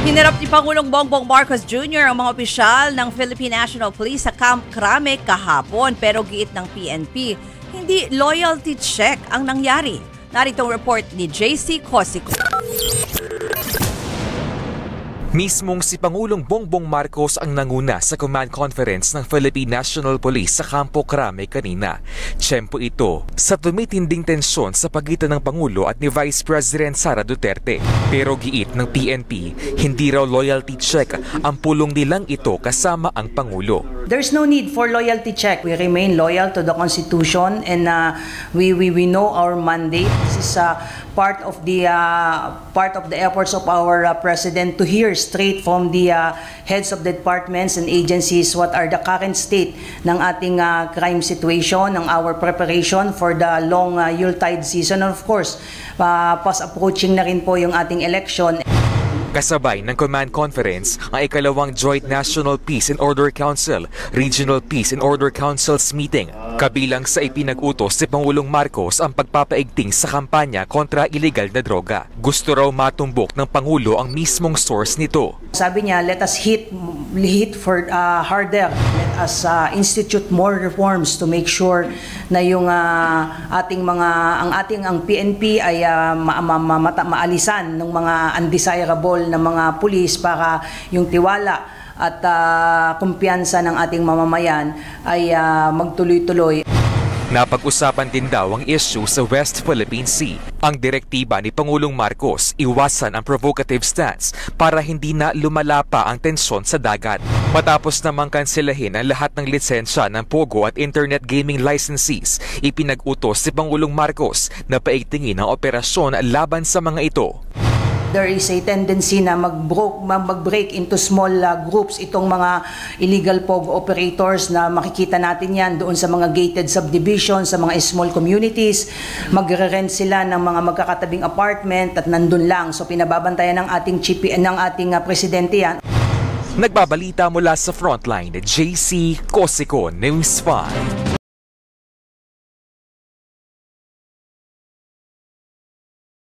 Hinarap ni Pangulong Bongbong Marcos Jr. ang mga opisyal ng Philippine National Police sa Camp Crame kahapon pero giit ng PNP, hindi loyalty check ang nangyari. Narito ang report ni JC Cosico. Mismong si Pangulong Bongbong Marcos ang nanguna sa command conference ng Philippine National Police sa Campo Crame kanina. Tiyempo ito sa tumitinding tensyon sa pagitan ng Pangulo at ni Vice President Sara Duterte. Pero giit ng PNP, hindi raw loyalty check ang pulong nilang ito kasama ang Pangulo. There's no need for loyalty check. We remain loyal to the Constitution and we know our mandate. This is part of the efforts of our President to hear straight from the heads of the departments and agencies what are the current state ng ating crime situation, ng our preparation for the long Yuletide season. And of course, fast approaching na rin po yung ating election. Kasabay ng command conference ang ikalawang Joint National Peace and Order Council, Regional Peace and Order Councils meeting. Kabilang sa ipinag-utos si Pangulong Marcos ang pagpapaigting sa kampanya kontra illegal na droga. Gusto raw matumbok ng Pangulo ang mismong source nito. Sabi niya, let us hit for harder. Let us institute more reforms to make sure na yung ang PNP ay maalisan ng mga undesirable na mga pulis para yung tiwala at kumpiyansa ng ating mamamayan ay magtuloy-tuloy. Napag-usapan din daw ang issue sa West Philippine Sea. Ang direktiba ni Pangulong Marcos, iwasan ang provocative stance para hindi na lumala pa ang tensyon sa dagat. Matapos namang kanselahin ang lahat ng lisensya ng Pogo at internet gaming licensees, ipinag-utos si Pangulong Marcos na paigtingin ang operasyon laban sa mga ito. There is a tendency na mag-break into small groups itong mga illegal POG operators na makikita natin yan doon sa mga gated subdivisions, sa mga small communities. Magre-rent sila ng mga magkakatabing apartment at nandun lang. So pinababantayan ng ating presidente yan. Nagbabalita mula sa Frontline, JC Cosico, News 5.